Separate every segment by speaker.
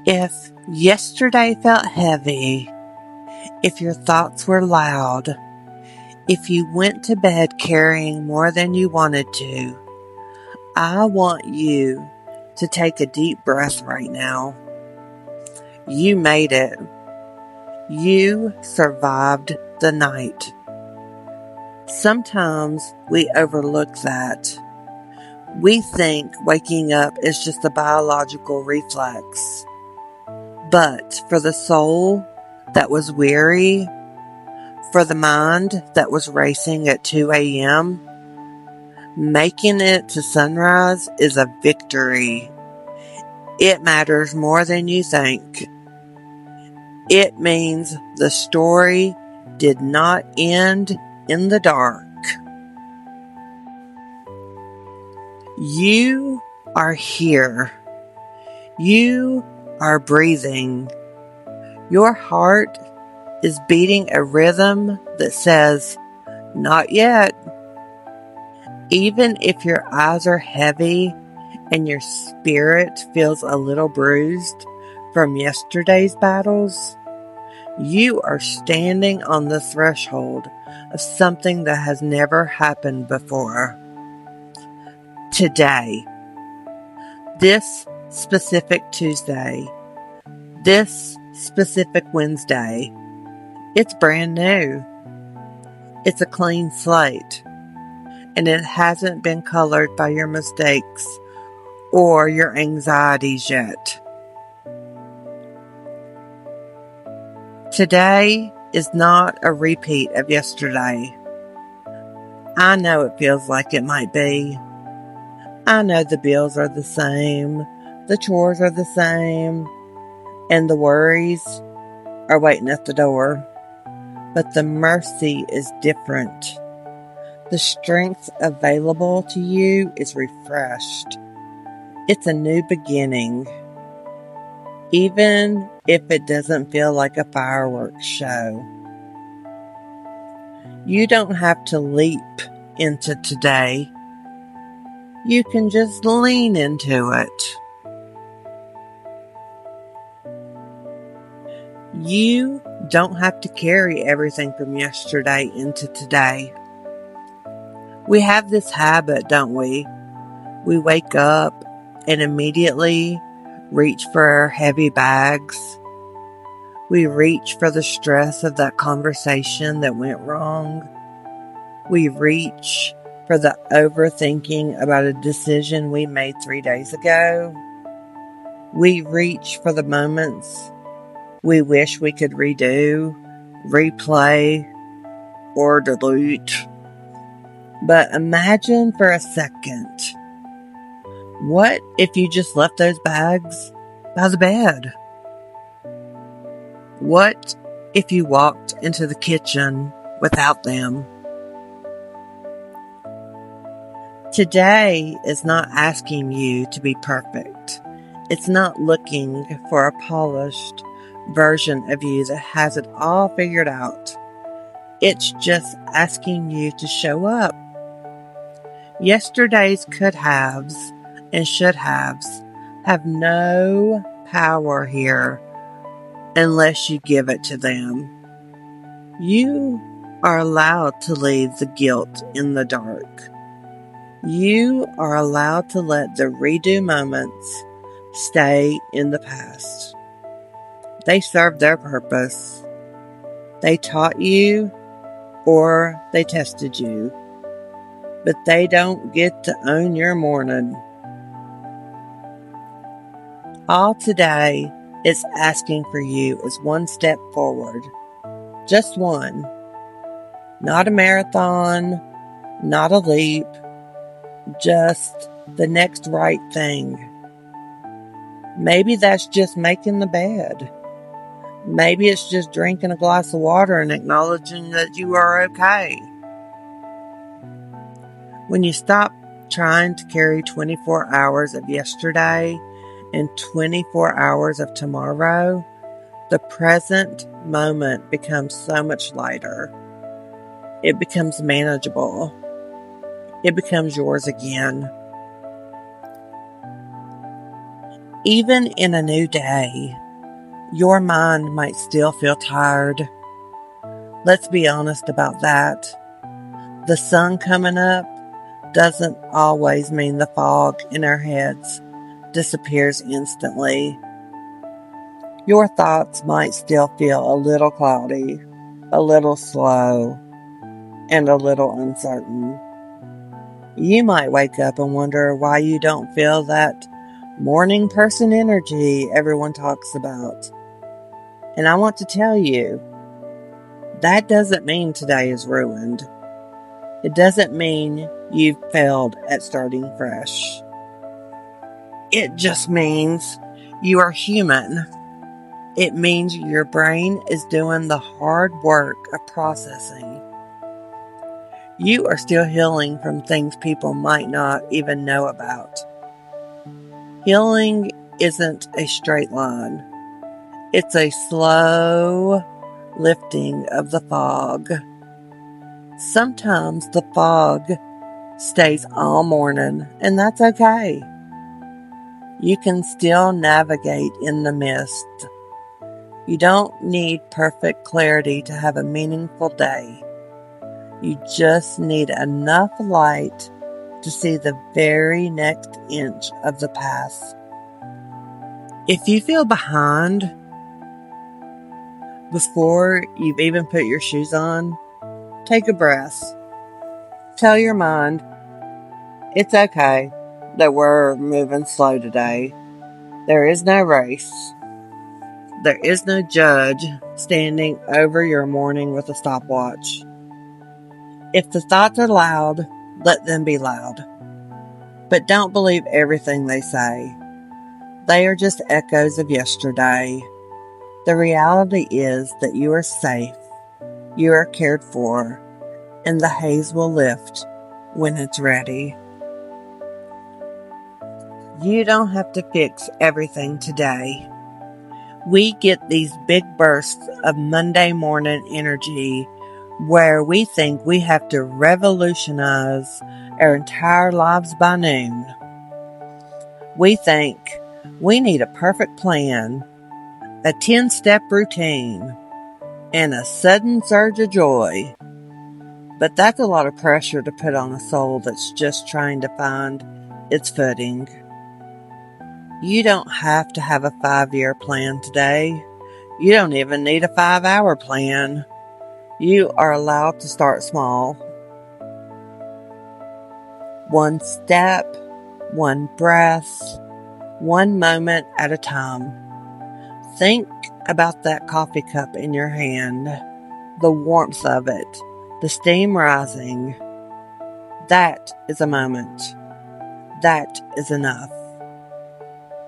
Speaker 1: If yesterday felt heavy, if your thoughts were loud, if you went to bed carrying more than you wanted to, I want you to take a deep breath right now. You made it. You survived the night. Sometimes we overlook that. We think waking up is just a biological reflex. But for the soul that was weary, for the mind that was racing at 2 a.m., making it to sunrise is a victory. It matters more than you think. It means the story did not end in the dark. You are here. You are breathing. Your heart is beating a rhythm that says, not yet. Even if your eyes are heavy and your spirit feels a little bruised from yesterday's battles, you are standing on the threshold of something that has never happened before. Today, this specific Tuesday, this specific Wednesday, it's brand new. It's a clean slate, and it hasn't been colored by your mistakes or your anxieties yet. Today is not a repeat of yesterday. I know it feels like it might be. I know the bills are the same, the chores are the same, and the worries are waiting at the door. But the mercy is different. The strength available to you is refreshed. It's a new beginning, even if it doesn't feel like a fireworks show. You don't have to leap into today. You can just lean into it. You don't have to carry everything from yesterday into today. We have this habit, don't we? We wake up and immediately reach for our heavy bags. We reach for the stress of that conversation that went wrong. We reach for the overthinking about a decision we made 3 days ago. We reach for the moments we wish we could redo, replay, or delete. But imagine for a second, what if you just left those bags by the bed? What if you walked into the kitchen without them? Today is not asking you to be perfect. It's not looking for a polished version of you that has it all figured out. It's just asking you to show up. Yesterday's could haves and should haves have no power here unless you give it to them. You are allowed to leave the guilt in the dark. You are allowed to let the redo moments stay in the past. They served their purpose. They taught you or they tested you, but they don't get to own your morning. All today is asking for you is one step forward. Just one. Not a marathon, not a leap, just the next right thing. Maybe that's just making the bed. Maybe it's just drinking a glass of water and acknowledging that you are okay. When you stop trying to carry 24 hours of yesterday and 24 hours of tomorrow, the present moment becomes so much lighter. It becomes manageable. It becomes yours again. Even in a new day, your mind might still feel tired. Let's be honest about that. The sun coming up doesn't always mean the fog in our heads disappears instantly. Your thoughts might still feel a little cloudy, a little slow, and a little uncertain. You might wake up and wonder why you don't feel that morning person energy everyone talks about. And I want to tell you, that doesn't mean today is ruined. It doesn't mean you've failed at starting fresh. It just means you are human. It means your brain is doing the hard work of processing. You are still healing from things people might not even know about. Healing isn't a straight line. It's a slow lifting of the fog. Sometimes the fog stays all morning, and that's okay. You can still navigate in the mist. You don't need perfect clarity to have a meaningful day. You just need enough light to see the very next inch of the path. If you feel behind before you've even put your shoes on, take a breath. Tell your mind, it's okay that we're moving slow today. There is no race. There is no judge standing over your morning with a stopwatch. If the thoughts are loud, let them be loud. But don't believe everything they say. They are just echoes of yesterday. The reality is that you are safe, you are cared for, and the haze will lift when it's ready. You don't have to fix everything today. We get these big bursts of Monday morning energy where we think we have to revolutionize our entire lives by noon. We think we need a perfect plan, a 10-step routine, and a sudden surge of joy. But that's a lot of pressure to put on a soul that's just trying to find its footing. You don't have to have a 5-year plan today. You don't even need a 5-hour plan. You are allowed to start small. One step, one breath, one moment at a time. Think about that coffee cup in your hand, the warmth of it, the steam rising. That is a moment. That is enough.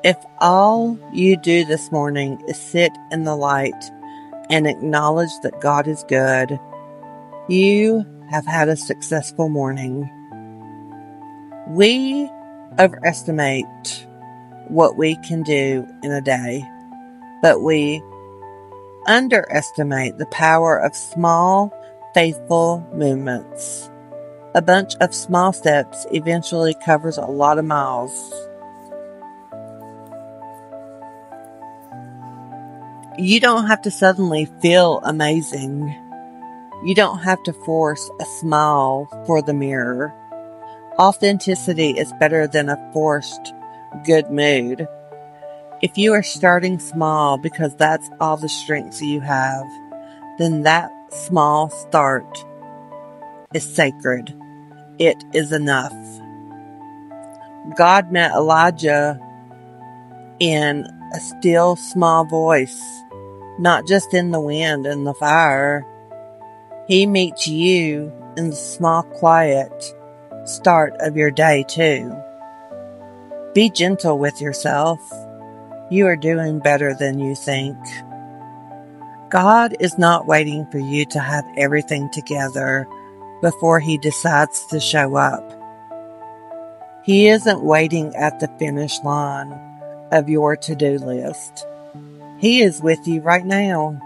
Speaker 1: If all you do this morning is sit in the light and acknowledge that God is good, you have had a successful morning. We overestimate what we can do in a day, but we underestimate the power of small, faithful movements. A bunch of small steps eventually covers a lot of miles. You don't have to suddenly feel amazing. You don't have to force a smile for the mirror. Authenticity is better than a forced good mood. If you are starting small because that's all the strengths you have, then that small start is sacred. It is enough. God met Elijah in a still small voice, not just in the wind and the fire. He meets you in the small, quiet start of your day, too. Be gentle with yourself. You are doing better than you think. God is not waiting for you to have everything together before He decides to show up. He isn't waiting at the finish line of your to-do list. He is with you right now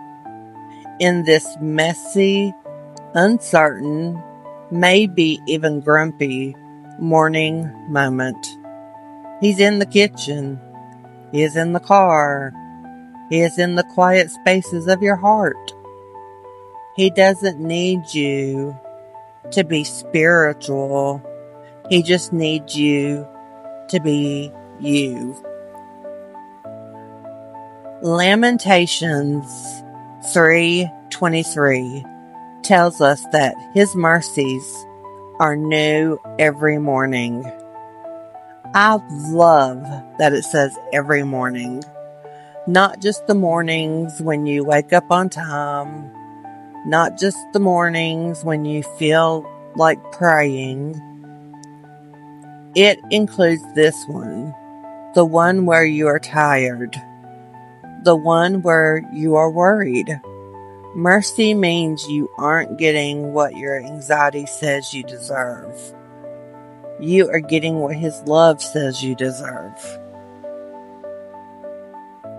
Speaker 1: in this messy, uncertain, maybe even grumpy morning moment. He's in the kitchen. He is in the car. He is in the quiet spaces of your heart. He doesn't need you to be spiritual. He just needs you to be you. Lamentations 3:23 tells us that His mercies are new every morning. I love that it says every morning. Not just the mornings when you wake up on time. Not just the mornings when you feel like praying. It includes this one. The one where you are tired. The one where you are worried. Mercy means you aren't getting what your anxiety says you deserve. You are getting what His love says you deserve.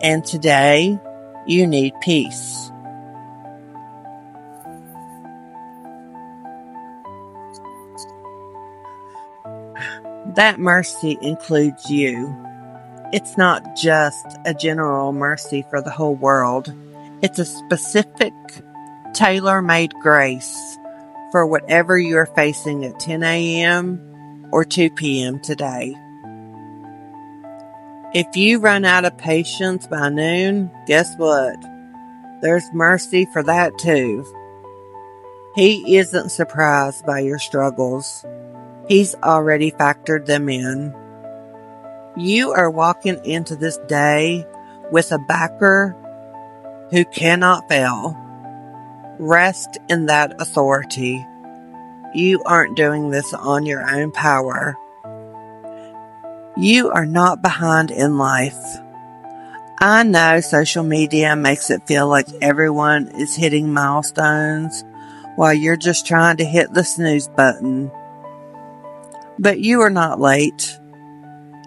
Speaker 1: And today, you need peace. That mercy includes you. It's not just a general mercy for the whole world. It's a specific, tailor-made grace for whatever you're facing at 10 a.m. or 2 p.m. today. If you run out of patience by noon, guess what? There's mercy for that too. He isn't surprised by your struggles. He's already factored them in. You are walking into this day with a backer who cannot fail. Rest in that authority. You aren't doing this on your own power. You are not behind in life. I know social media makes it feel like everyone is hitting milestones while you're just trying to hit the snooze button. But you are not late.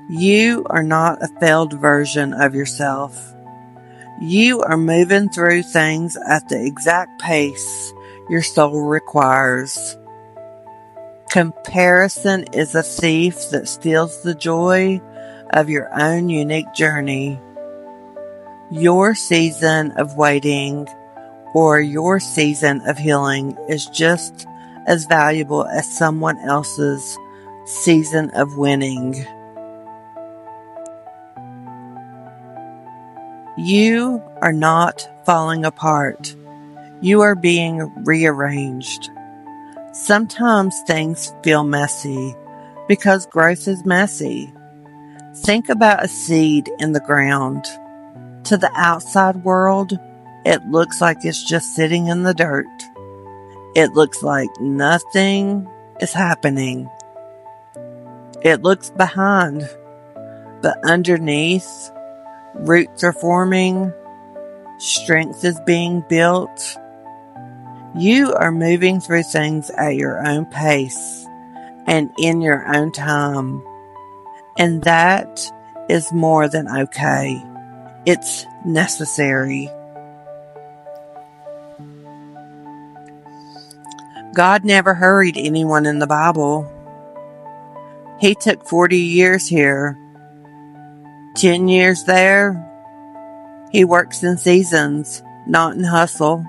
Speaker 1: You are not a failed version of yourself. You are moving through things at the exact pace your soul requires. Comparison is a thief that steals the joy of your own unique journey. Your season of waiting or your season of healing is just as valuable as someone else's season of winning. You are not falling apart. You are being rearranged. Sometimes things feel messy because growth is messy. Think about a seed in the ground. To the outside world, it looks like it's just sitting in the dirt. It looks like nothing is happening. It looks behind, but underneath, roots are forming, strength is being built. You are moving through things at your own pace and in your own time. And that is more than okay. It's necessary. God never hurried anyone in the Bible. He took 40 years here, 10 years there. He works in seasons, not in hustle.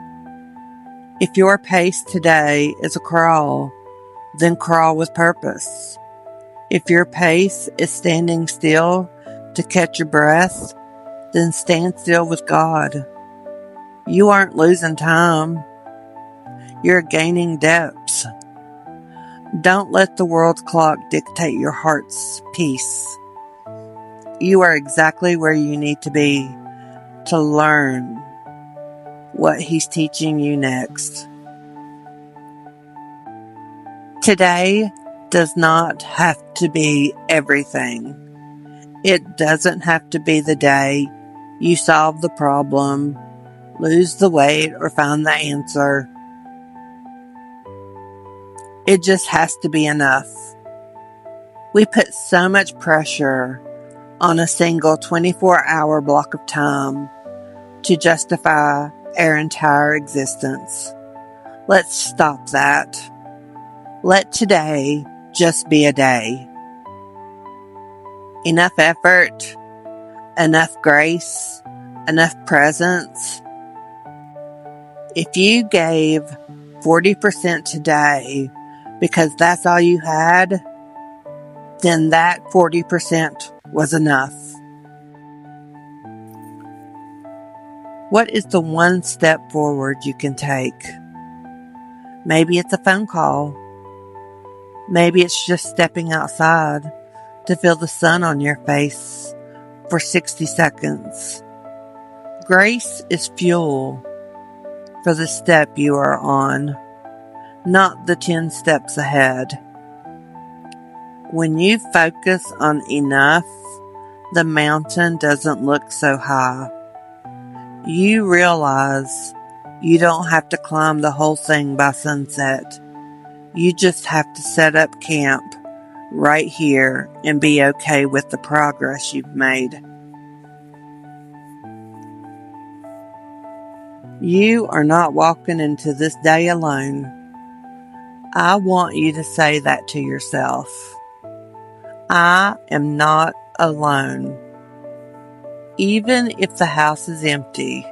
Speaker 1: If your pace today is a crawl, then crawl with purpose. If your pace is standing still to catch your breath, then stand still with God. You aren't losing time. You're gaining depths. Don't let the world's clock dictate your heart's peace. You are exactly where you need to be to learn what He's teaching you next. Today does not have to be everything. It doesn't have to be the day you solve the problem, lose the weight, or find the answer. It just has to be enough. We put so much pressure on a single 24-hour block of time to justify our entire existence. Let's stop that. Let today just be a day. Enough effort, enough grace, enough presence. If you gave 40% today because that's all you had, then that 40% was enough. What is the one step forward you can take? Maybe it's a phone call. Maybe it's just stepping outside to feel the sun on your face for 60 seconds. Grace is fuel for the step you are on, not the 10 steps ahead. When you focus on enough, the mountain doesn't look so high. You realize you don't have to climb the whole thing by sunset. You just have to set up camp right here and be okay with the progress you've made. You are not walking into this day alone. I want you to say that to yourself. I am not alone. Even if the house is empty,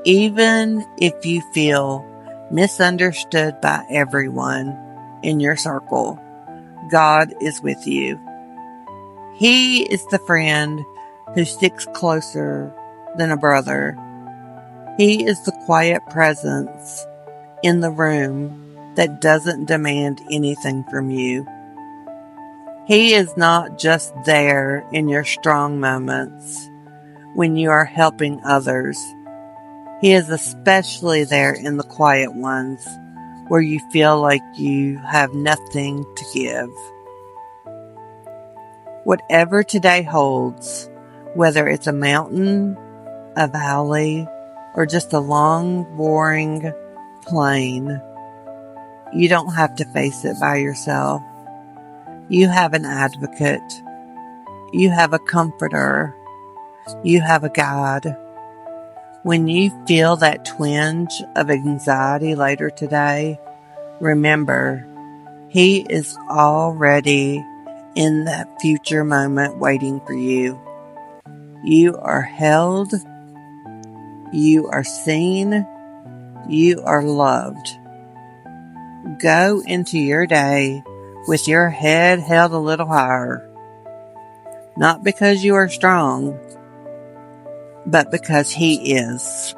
Speaker 1: even if you feel misunderstood by everyone in your circle, God is with you. He is the friend who sticks closer than a brother. He is the quiet presence in the room that doesn't demand anything from you. He is not just there in your strong moments when you are helping others. He is especially there in the quiet ones where you feel like you have nothing to give. Whatever today holds, whether it's a mountain, a valley, or just a long, boring plain, you don't have to face it by yourself. You have an advocate. You have a comforter. You have a guide. When you feel that twinge of anxiety later today, remember, He is already in that future moment waiting for you. You are held. You are seen. You are loved. Go into your day with your head held a little higher. Not because you are strong, but because He is.